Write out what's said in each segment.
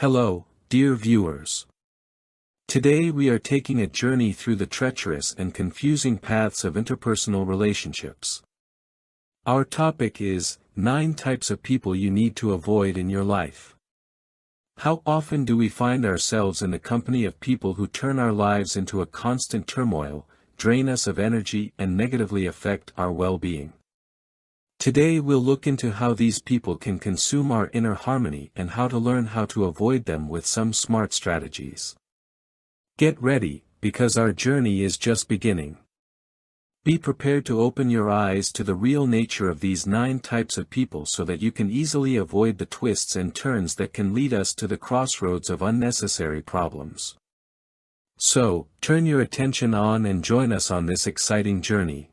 Hello, dear viewers. Today we are taking a journey through the treacherous and confusing paths of interpersonal relationships. Our topic is 9 types of people you need to avoid in your life. How often do we find ourselves in the company of people who turn our lives into a constant turmoil, drain us of energy and negatively affect our well-being? Today we'll look into how these people can consume our inner harmony and how to learn how to avoid them with some smart strategies. Get ready, because our journey is just beginning. Be prepared to open your eyes to the real nature of these 9 types of people so that you can easily avoid the twists and turns that can lead us to the crossroads of unnecessary problems. So, turn your attention on and join us on this exciting journey.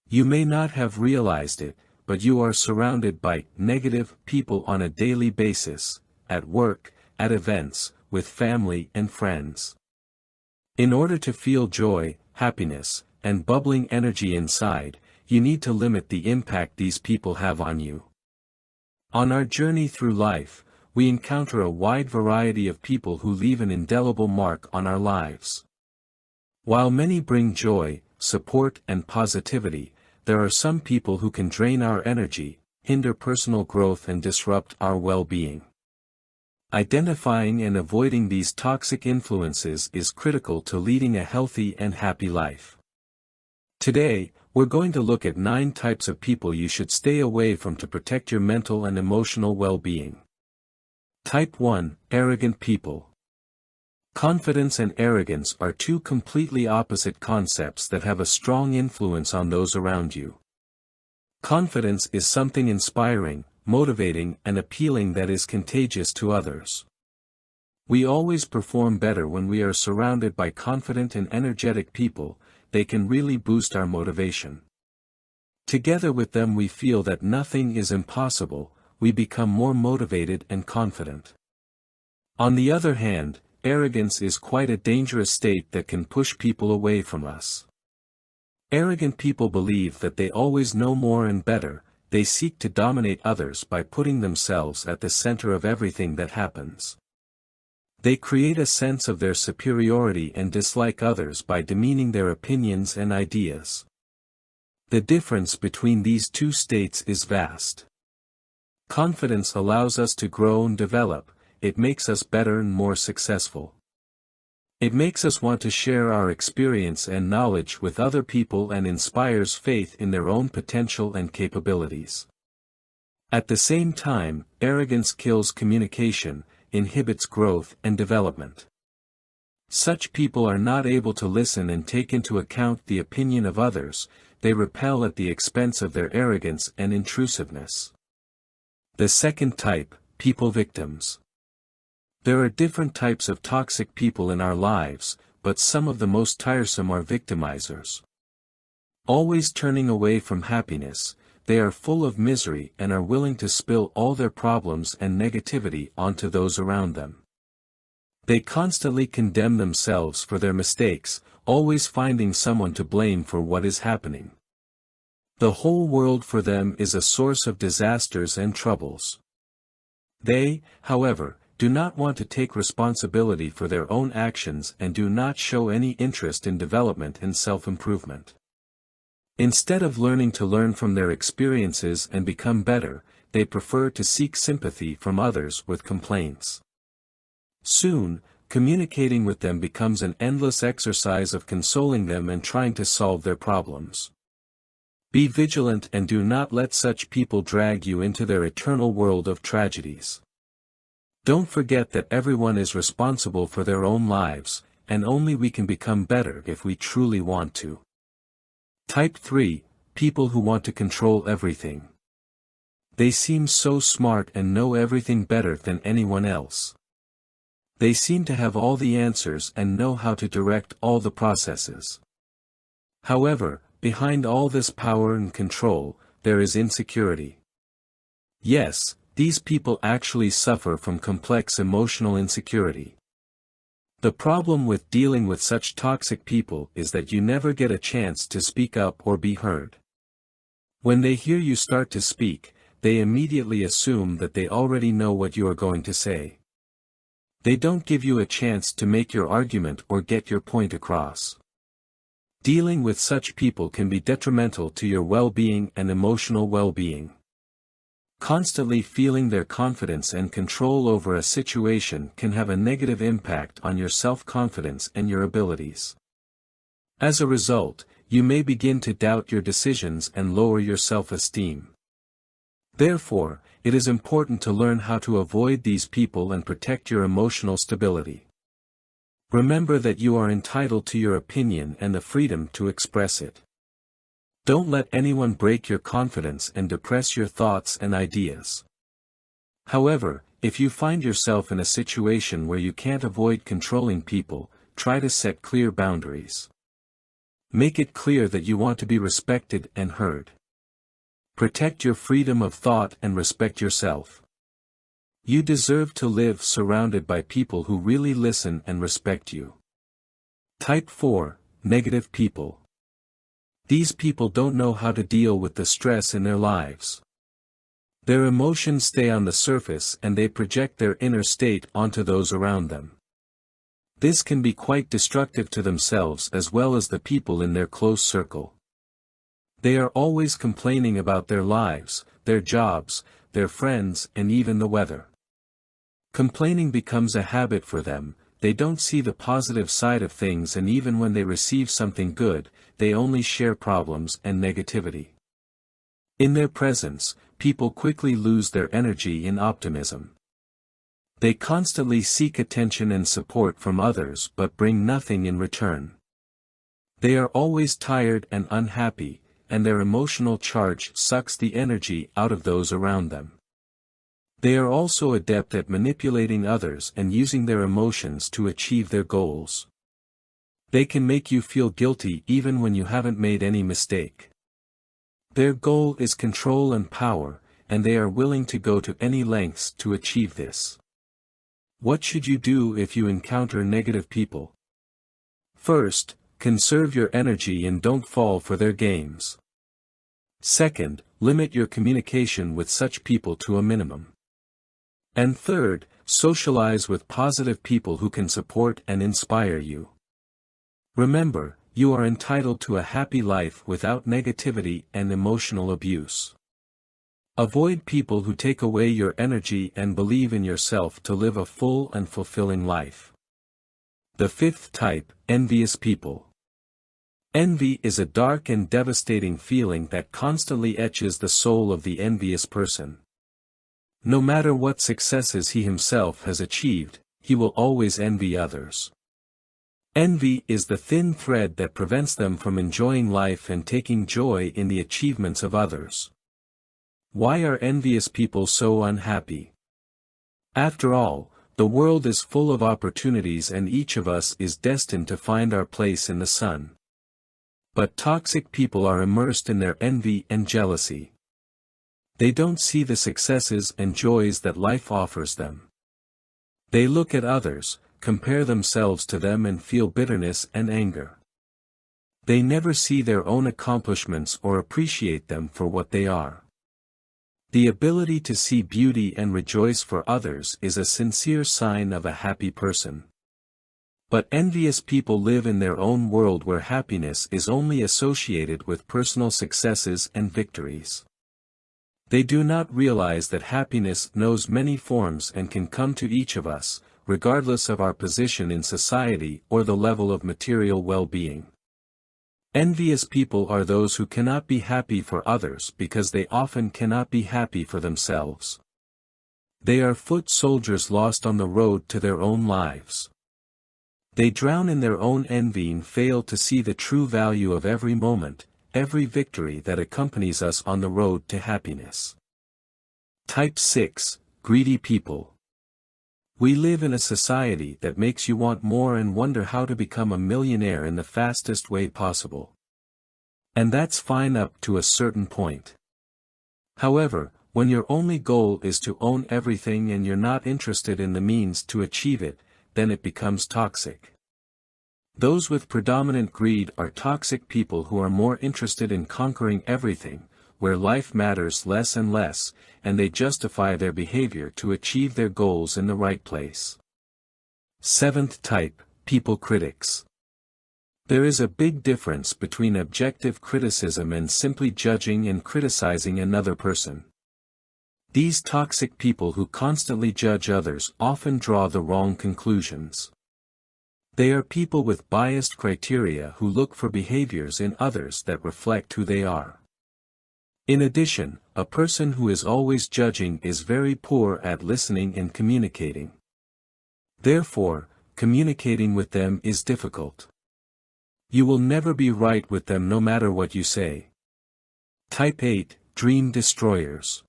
You may not have realized it, but you are surrounded by negative people on a daily basis, at work, at events, with family and friends. In order to feel joy, happiness, and bubbling energy inside, you need to limit the impact these people have on you. On our journey through life, we encounter a wide variety of people who leave an indelible mark on our lives. While many bring joy, support and positivity, there are some people who can drain our energy, hinder personal growth and disrupt our well-being. Identifying and avoiding these toxic influences is critical to leading a healthy and happy life. Today, we're going to look at 9 types of people you should stay away from to protect your mental and emotional well-being. Type 1, Arrogant people. Confidence and arrogance are 2 completely opposite concepts that have a strong influence on those around you. Confidence is something inspiring, motivating and appealing that is contagious to others. We always perform better when we are surrounded by confident and energetic people. They can really boost our motivation. Together with them we feel that nothing is impossible, we become more motivated and confident. On the other hand, arrogance is quite a dangerous state that can push people away from us. Arrogant people believe that they always know more and better. They seek to dominate others by putting themselves at the center of everything that happens. They create a sense of their superiority and dislike others by demeaning their opinions and ideas. The difference between these 2 states is vast. Confidence allows us to grow and develop. It makes us better and more successful. It makes us want to share our experience and knowledge with other people and inspires faith in their own potential and capabilities. At the same time, arrogance kills communication, inhibits growth and development. Such people are not able to listen and take into account the opinion of others. They repel at the expense of their arrogance and intrusiveness. The second type, people victims. There are different types of toxic people in our lives, but some of the most tiresome are victimizers. Always turning away from happiness, they are full of misery and are willing to spill all their problems and negativity onto those around them. They constantly condemn themselves for their mistakes, always finding someone to blame for what is happening. The whole world for them is a source of disasters and troubles. They, however, do not want to take responsibility for their own actions and do not show any interest in development and self-improvement. Instead of learning to learn from their experiences and become better, they prefer to seek sympathy from others with complaints. Soon, communicating with them becomes an endless exercise of consoling them and trying to solve their problems. Be vigilant and do not let such people drag you into their eternal world of tragedies. Don't forget that everyone is responsible for their own lives, and only we can become better if we truly want to. Type 3, people who want to control everything. They seem so smart and know everything better than anyone else. They seem to have all the answers and know how to direct all the processes. However, behind all this power and control, there is insecurity. Yes, these people actually suffer from complex emotional insecurity. The problem with dealing with such toxic people is that you never get a chance to speak up or be heard. When they hear you start to speak, they immediately assume that they already know what you are going to say. They don't give you a chance to make your argument or get your point across. Dealing with such people can be detrimental to your well-being and emotional well-being. Constantly feeling their confidence and control over a situation can have a negative impact on your self-confidence and your abilities. As a result, you may begin to doubt your decisions and lower your self-esteem. Therefore, it is important to learn how to avoid these people and protect your emotional stability. Remember that you are entitled to your opinion and the freedom to express it. Don't let anyone break your confidence and depress your thoughts and ideas. However, if you find yourself in a situation where you can't avoid controlling people, try to set clear boundaries. Make it clear that you want to be respected and heard. Protect your freedom of thought and respect yourself. You deserve to live surrounded by people who really listen and respect you. Type 4, Negative people. These people don't know how to deal with the stress in their lives. Their emotions stay on the surface and they project their inner state onto those around them. This can be quite destructive to themselves as well as the people in their close circle. They are always complaining about their lives, their jobs, their friends, and even the weather. Complaining becomes a habit for them. They don't see the positive side of things, and even when they receive something good, they only share problems and negativity. In their presence, people quickly lose their energy in optimism. They constantly seek attention and support from others but bring nothing in return. They are always tired and unhappy, and their emotional charge sucks the energy out of those around them. They are also adept at manipulating others and using their emotions to achieve their goals. They can make you feel guilty even when you haven't made any mistake. Their goal is control and power, and they are willing to go to any lengths to achieve this. What should you do if you encounter negative people? First, conserve your energy and don't fall for their games. Second, limit your communication with such people to a minimum. And third, socialize with positive people who can support and inspire you. Remember, you are entitled to a happy life without negativity and emotional abuse. Avoid people who take away your energy and believe in yourself to live a full and fulfilling life. The fifth type, envious people. Envy is a dark and devastating feeling that constantly etches the soul of the envious person. No matter what successes he himself has achieved, he will always envy others. Envy is the thin thread that prevents them from enjoying life and taking joy in the achievements of others. Why are envious people so unhappy? After all, the world is full of opportunities and each of us is destined to find our place in the sun. But toxic people are immersed in their envy and jealousy. They don't see the successes and joys that life offers them. They look at others, compare themselves to them and feel bitterness and anger. They never see their own accomplishments or appreciate them for what they are. The ability to see beauty and rejoice for others is a sincere sign of a happy person. But envious people live in their own world where happiness is only associated with personal successes and victories. They do not realize that happiness knows many forms and can come to each of us, regardless of our position in society or the level of material well-being. Envious people are those who cannot be happy for others because they often cannot be happy for themselves. They are foot soldiers lost on the road to their own lives. They drown in their own envy and fail to see the true value of every moment, every victory that accompanies us on the road to happiness. Type 6, Greedy people. We live in a society that makes you want more and wonder how to become a millionaire in the fastest way possible. And that's fine up to a certain point. However, when your only goal is to own everything and you're not interested in the means to achieve it, then it becomes toxic. Those with predominant greed are toxic people who are more interested in conquering everything, where life matters less and less, and they justify their behavior to achieve their goals in the right place. Seventh type, people critics. There is a big difference between objective criticism and simply judging and criticizing another person. These toxic people who constantly judge others often draw the wrong conclusions. They are people with biased criteria who look for behaviors in others that reflect who they are. In addition, a person who is always judging is very poor at listening and communicating. Therefore, communicating with them is difficult. You will never be right with them no matter what you say. Type 8, Dream Destroyers.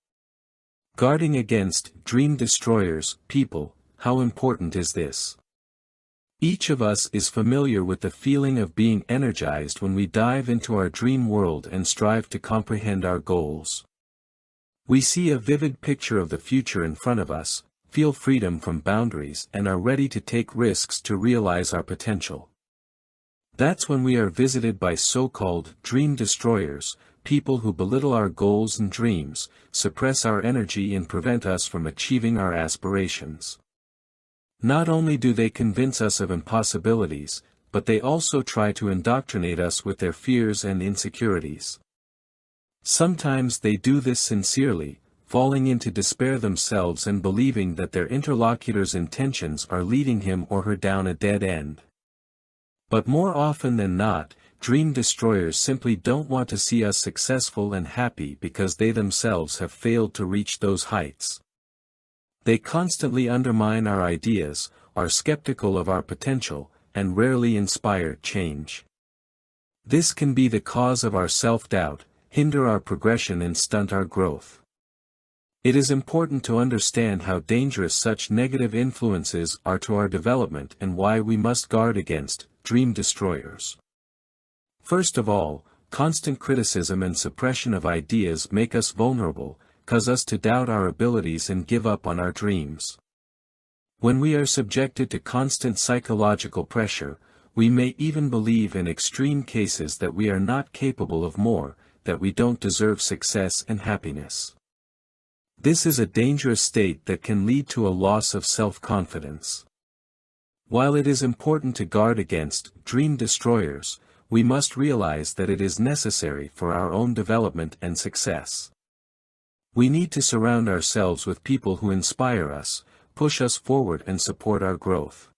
Guarding against dream destroyers, people, how important is this? Each of us is familiar with the feeling of being energized when we dive into our dream world and strive to comprehend our goals. We see a vivid picture of the future in front of us, feel freedom from boundaries and are ready to take risks to realize our potential. That's when we are visited by so-called dream destroyers, people who belittle our goals and dreams, suppress our energy and prevent us from achieving our aspirations. Not only do they convince us of impossibilities, but they also try to indoctrinate us with their fears and insecurities. Sometimes they do this sincerely, falling into despair themselves and believing that their interlocutor's intentions are leading him or her down a dead end. But more often than not, dream destroyers simply don't want to see us successful and happy because they themselves have failed to reach those heights. They constantly undermine our ideas, are skeptical of our potential, and rarely inspire change. This can be the cause of our self-doubt, hinder our progression and stunt our growth. It is important to understand how dangerous such negative influences are to our development and why we must guard against dream destroyers. First of all, constant criticism and suppression of ideas make us vulnerable, cause us to doubt our abilities and give up on our dreams. When we are subjected to constant psychological pressure, we may even believe in extreme cases that we are not capable of more, that we don't deserve success and happiness. This is a dangerous state that can lead to a loss of self-confidence. While it is important to guard against dream destroyers, we must realize that it is necessary for our own development and success. We need to surround ourselves with people who inspire us, push us forward and support our growth.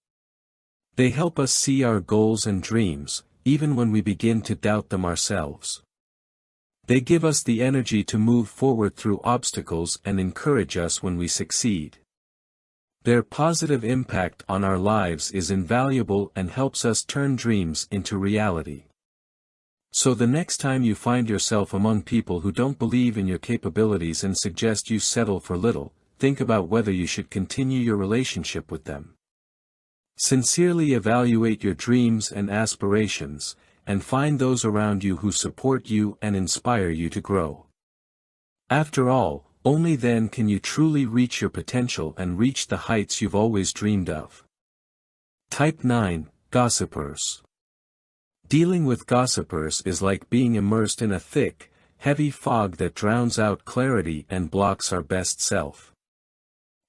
They help us see our goals and dreams, even when we begin to doubt them ourselves. They give us the energy to move forward through obstacles and encourage us when we succeed. Their positive impact on our lives is invaluable and helps us turn dreams into reality. So the next time you find yourself among people who don't believe in your capabilities and suggest you settle for little, think about whether you should continue your relationship with them. Sincerely evaluate your dreams and aspirations, and find those around you who support you and inspire you to grow. After all, only then can you truly reach your potential and reach the heights you've always dreamed of. Type 9, Gossipers. Dealing with gossipers is like being immersed in a thick, heavy fog that drowns out clarity and blocks our best self.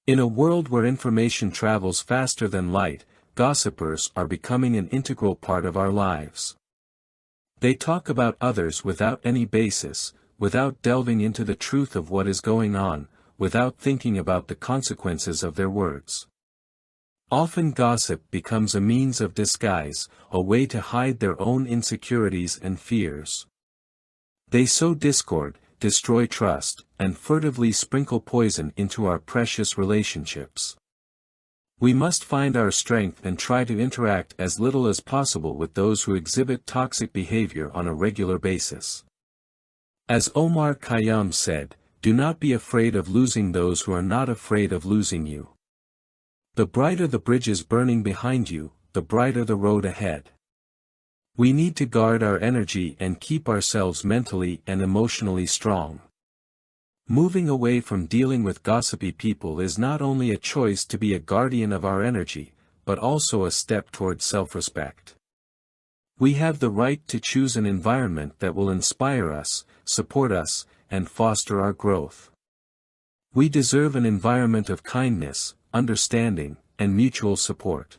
In a world where information travels faster than light, gossipers are becoming an integral part of our lives. They talk about others without any basis, without delving into the truth of what is going on, without thinking about the consequences of their words. Often gossip becomes a means of disguise, a way to hide their own insecurities and fears. They sow discord, destroy trust, and furtively sprinkle poison into our precious relationships. We must find our strength and try to interact as little as possible with those who exhibit toxic behavior on a regular basis. As Omar Khayyam said, "Do not be afraid of losing those who are not afraid of losing you." The brighter the bridges burning behind you, the brighter the road ahead. We need to guard our energy and keep ourselves mentally and emotionally strong. Moving away from dealing with gossipy people is not only a choice to be a guardian of our energy, but also a step toward self-respect. We have the right to choose an environment that will inspire us, support us, and foster our growth. We deserve an environment of kindness, understanding, and mutual support.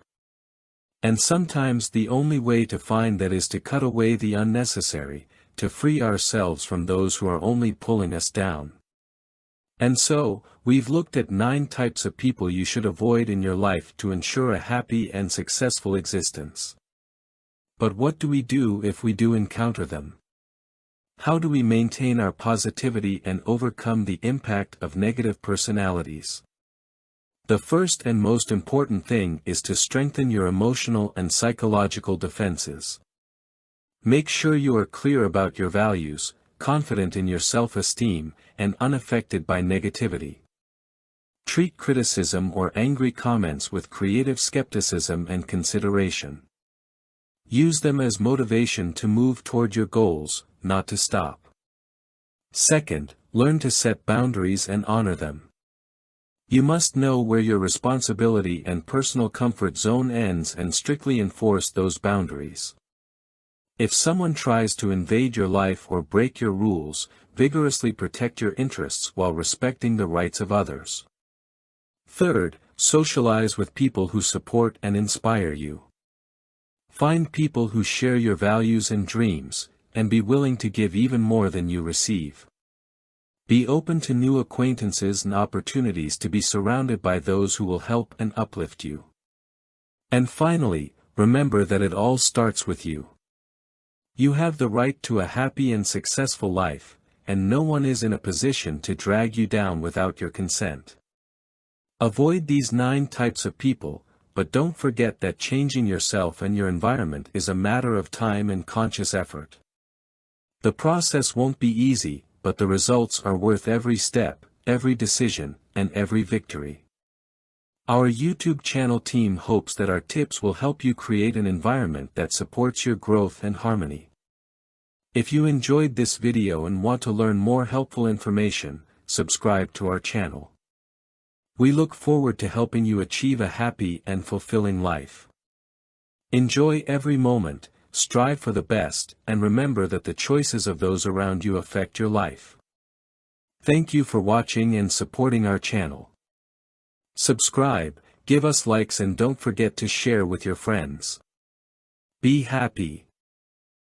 And sometimes the only way to find that is to cut away the unnecessary, to free ourselves from those who are only pulling us down. And so, we've looked at 9 types of people you should avoid in your life to ensure a happy and successful existence. But what do we do if we do encounter them? How do we maintain our positivity and overcome the impact of negative personalities? The first and most important thing is to strengthen your emotional and psychological defenses. Make sure you are clear about your values, confident in your self-esteem, and unaffected by negativity. Treat criticism or angry comments with creative skepticism and consideration. Use them as motivation to move toward your goals, not to stop. Second, learn to set boundaries and honor them. You must know where your responsibility and personal comfort zone ends and strictly enforce those boundaries. If someone tries to invade your life or break your rules, vigorously protect your interests while respecting the rights of others. Third, socialize with people who support and inspire you. Find people who share your values and dreams, and be willing to give even more than you receive. Be open to new acquaintances and opportunities to be surrounded by those who will help and uplift you. And finally, remember that it all starts with you. You have the right to a happy and successful life, and no one is in a position to drag you down without your consent. Avoid these 9 types of people, but don't forget that changing yourself and your environment is a matter of time and conscious effort. The process won't be easy, but the results are worth every step, every decision, and every victory. Our YouTube channel team hopes that our tips will help you create an environment that supports your growth and harmony. If you enjoyed this video and want to learn more helpful information, subscribe to our channel. We look forward to helping you achieve a happy and fulfilling life. Enjoy every moment, strive for the best, and remember that the choices of those around you affect your life. Thank you for watching and supporting our channel. Subscribe, give us likes, and don't forget to share with your friends. Be happy.